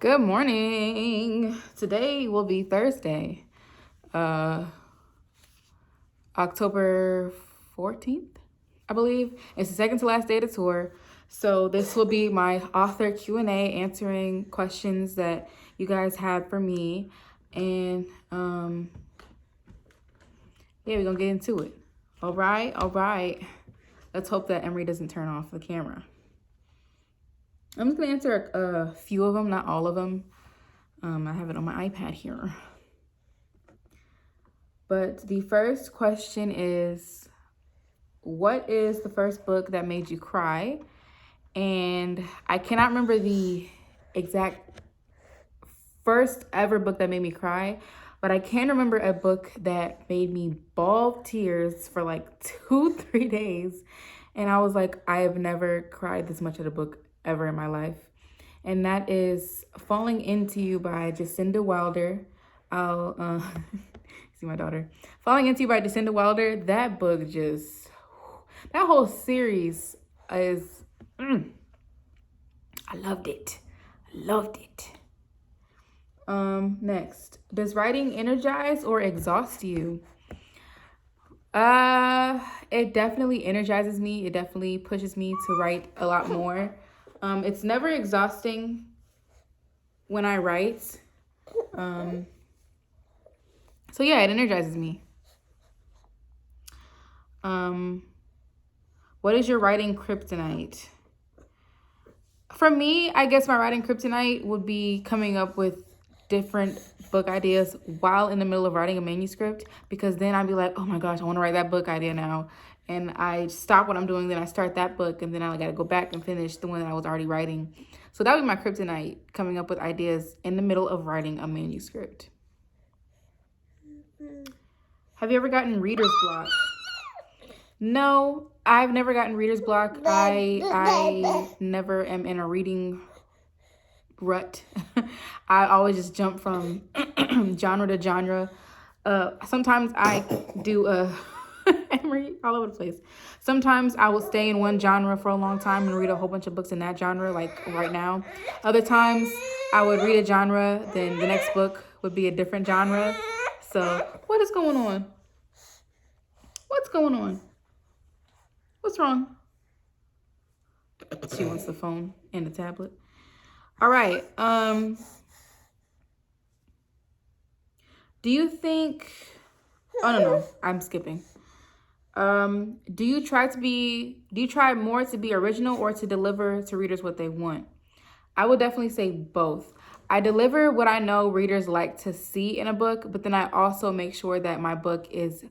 Good morning. Today will be Thursday, October 14th, I believe. It's the second to last day of the tour. So this will be my author Q&A, answering questions that you guys had for me. And yeah, we're gonna get into it. All right. Let's hope that Emery doesn't turn off the camera. I'm just gonna answer a few of them, not all of them. I have it on my iPad here. But the first question is, what is the first book that made you cry? And I cannot remember the exact first ever book that made me cry, but I can remember a book that made me bawl tears for like 2-3 days. And I was like, I have never cried this much at a book ever in my life. And that is Falling Into You by Jacinda Wilder. I'll see my daughter. Falling Into You by Jacinda Wilder. That book that whole series is, I loved it. Next, does writing energize or exhaust you? It definitely energizes me. It definitely pushes me to write a lot more. It's never exhausting when I write. So yeah, it energizes me. What is your writing kryptonite? For me, I guess my writing kryptonite would be coming up with different book ideas while in the middle of writing a manuscript, because then I'd be like, oh my gosh, I want to write that book idea now. And I stop what I'm doing, then I start that book, and then I got to go back and finish the one that I was already writing. So that would be my kryptonite, coming up with ideas in the middle of writing a manuscript. Have you ever gotten reader's block? No, I've never gotten reader's block. I never am in a reading rut. I always just jump from genre to genre. Sometimes I do Emery all over the place. Sometimes I will stay in one genre for a long time and read a whole bunch of books in that genre, like right now. Other times I would read a genre, then the next book would be a different genre. So what is going on? What's going on? What's wrong? She wants the phone and the tablet. All right. Do you think, oh no, I'm skipping. Do you try more to be original or to deliver to readers what they want? I would definitely say both. I deliver what I know readers like to see in a book, but then I also make sure that my book is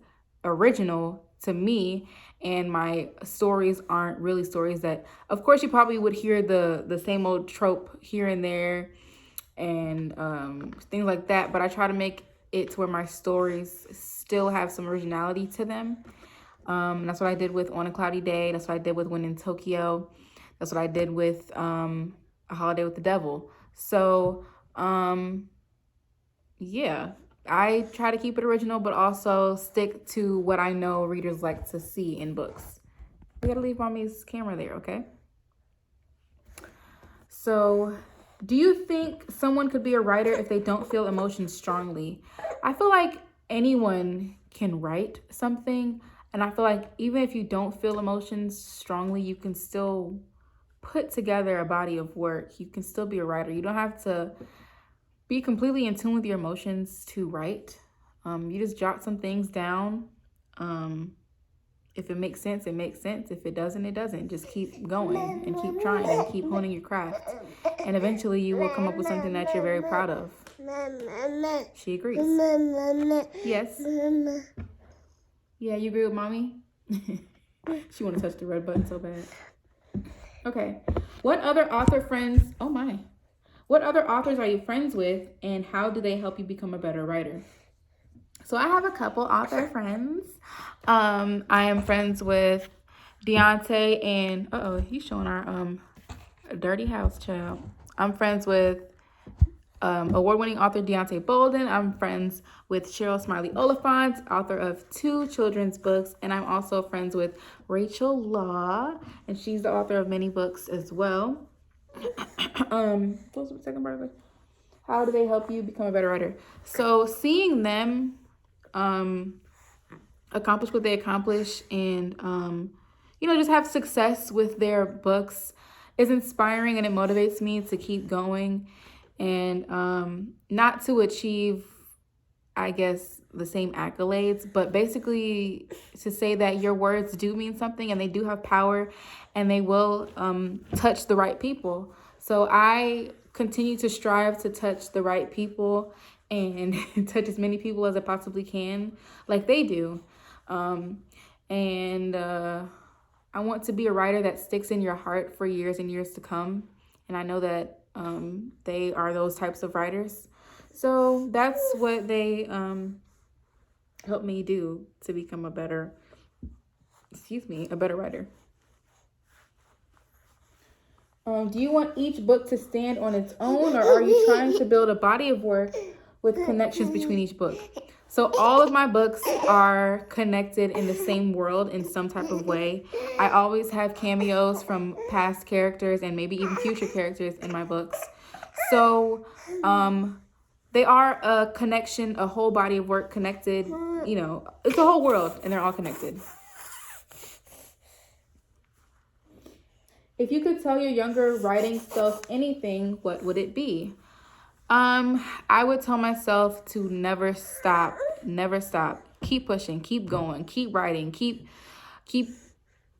original to me and my stories aren't really stories that, of course, you probably would hear the same old trope here and there and things like that, but I try to make it to where my stories still have some originality to them. That's what I did with On a Cloudy Day. That's what I did with When in Tokyo. That's what I did with A Holiday with the Devil. So, yeah, I try to keep it original, but also stick to what I know readers like to see in books. We gotta leave mommy's camera there, okay? So, do you think someone could be a writer if they don't feel emotions strongly? I feel like anyone can write something. And I feel like even if you don't feel emotions strongly, you can still put together a body of work. You can still be a writer. You don't have to be completely in tune with your emotions to write. You just jot some things down. If it makes sense, it makes sense. If it doesn't, it doesn't. Just keep going and keep trying and keep honing your craft. And eventually you will come up with something that you're very proud of. She agrees. Yes. Yeah, you agree with mommy? She want to touch the red button so bad. Okay. What other authors are you friends with, and how do they help you become a better writer? So I have a couple author friends. I am friends with Deontay and he's showing our dirty house, child. I'm friends with award-winning author Deontay Bolden. I'm friends with Cheryl Smiley Oliphant, author of 2 children's books, and I'm also friends with Rachel Law, and she's the author of many books as well. What was the second part of it? How do they help you become a better writer? So seeing them accomplish what they accomplish and just have success with their books is inspiring, and it motivates me to keep going and not to achieve, I guess, the same accolades, but basically to say that your words do mean something and they do have power and they will touch the right people. So I continue to strive to touch the right people and touch as many people as I possibly can, like they do. I want to be a writer that sticks in your heart for years and years to come. And I know that they are those types of writers. So that's what they help me do to become a better writer. Do you want each book to stand on its own, or are you trying to build a body of work with connections between each book? So all of my books are connected in the same world in some type of way. I always have cameos from past characters and maybe even future characters in my books. So they are a connection, a whole body of work connected. It's a whole world and they're all connected. If you could tell your younger writing self anything, what would it be? I would tell myself to never stop. Keep pushing, keep going, keep writing, keep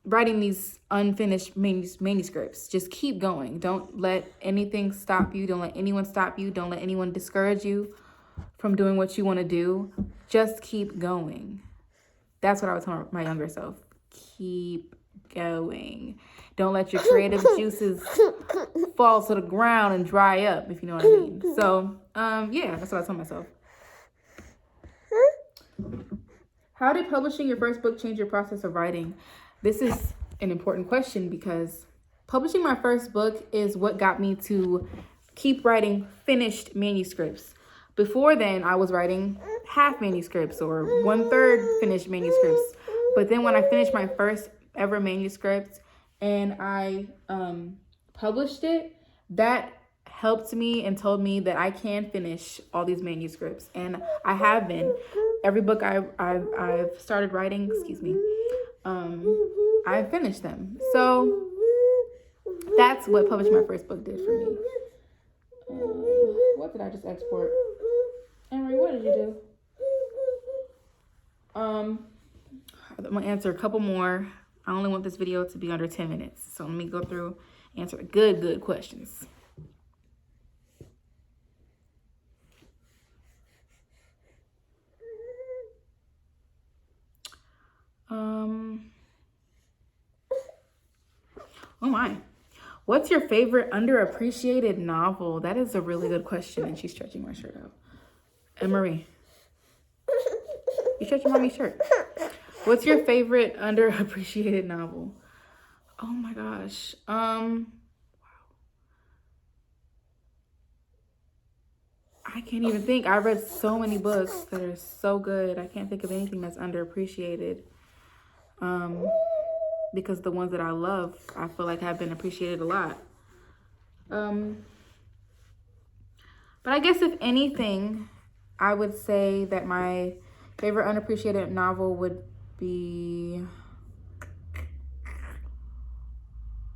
writing these unfinished manuscripts. Just keep going. Don't let anything stop you. Don't let anyone stop you. Don't let anyone discourage you from doing what you want to do. Just keep going. That's what I would tell my younger self. Keep going. Don't let your creative juices fall to the ground and dry up, if you know what I mean. So, that's what I tell myself. How did publishing your first book change your process of writing? This is an important question because publishing my first book is what got me to keep writing finished manuscripts. Before then, I was writing half manuscripts or 1/3 finished manuscripts. But then when I finished my first ever manuscript and I published it, that helped me and told me that I can finish all these manuscripts, and I have been. Every book I've started writing, I've finished them. So that's what publishing my first book did for me. What did I just export? Emery, what did you do? I'm gonna answer a couple more. I only want this video to be under 10 minutes. So let me go through, answer good questions. Oh my. What's your favorite underappreciated novel? That is a really good question. And she's stretching my shirt out. Emery, you stretching mommy's shirt. What's your favorite underappreciated novel? Oh my gosh. Wow. I can't even think. I read so many books that are so good. I can't think of anything that's underappreciated. Because the ones that I love, I feel like have been appreciated a lot. But I guess if anything, I would say that my favorite unappreciated novel would be...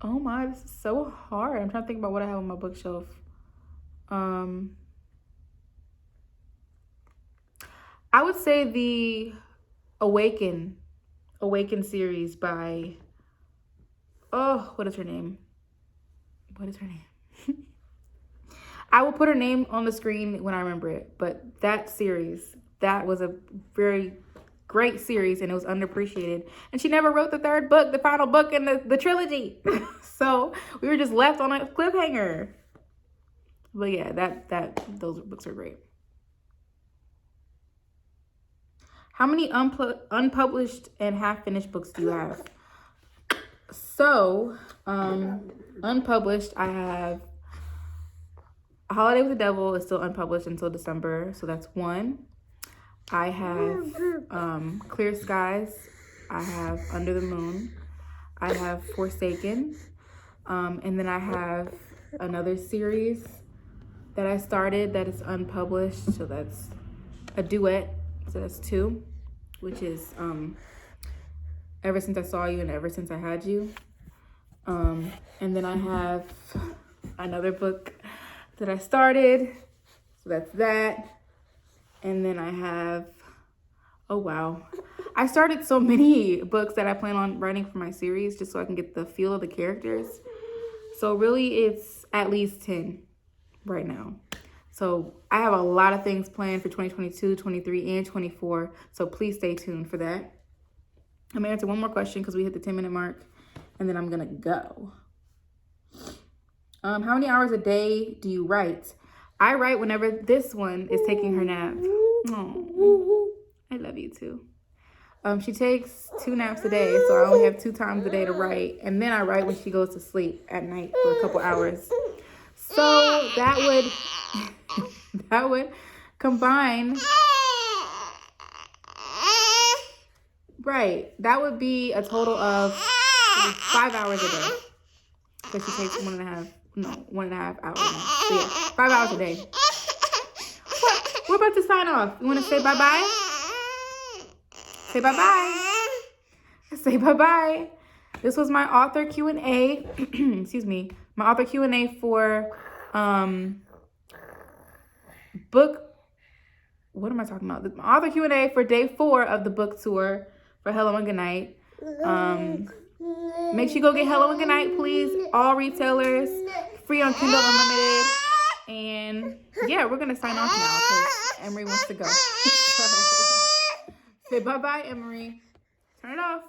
Oh my, this is so hard. I'm trying to think about what I have on my bookshelf. I would say the Awaken series by, what is her name? I will put her name on the screen when I remember it, but that series, that was a very great series and it was underappreciated. And she never wrote the third book, the final book in the trilogy. So we were just left on a cliffhanger. But yeah, those books are great. How many unpublished and half-finished books do you have? So, unpublished, I have A Holiday with the Devil is still unpublished until December, so that's one. I have Clear Skies. I have Under the Moon. I have Forsaken. And then I have another series that I started that is unpublished. So that's a duet. So that's 2, which is Ever Since I Saw You and Ever Since I Had You. And then I have another book that I started. So that's that. And then I have, oh wow. I started so many books that I plan on writing for my series just so I can get the feel of the characters. So really it's at least 10 right now. So I have a lot of things planned for 2022, 23, and 24. So please stay tuned for that. I'm gonna answer one more question because we hit the 10-minute mark, and then I'm gonna go. How many hours a day do you write? I write whenever this one is taking her nap. Oh, I love you too. She takes 2 naps a day, so I only have 2 times a day to write, and then I write when she goes to sleep at night for a couple hours. So that would combine. Right, that would be a total of 5 hours a day. Because she takes 1.5 hours. So yeah, 5 hours a day. What? We're about to sign off. You want to say bye-bye? Say bye-bye. Say bye-bye. This was my author Q&A. Excuse me. My author Q&A for book. What am I talking about? My author Q&A for day 4 of the book tour for Hello and Goodnight. Make sure you go get Hello and Goodnight, please. All retailers. Free on Kindle Unlimited. And yeah, we're going to sign off now because Emery wants to go. So, say bye-bye, Emery. Turn it off.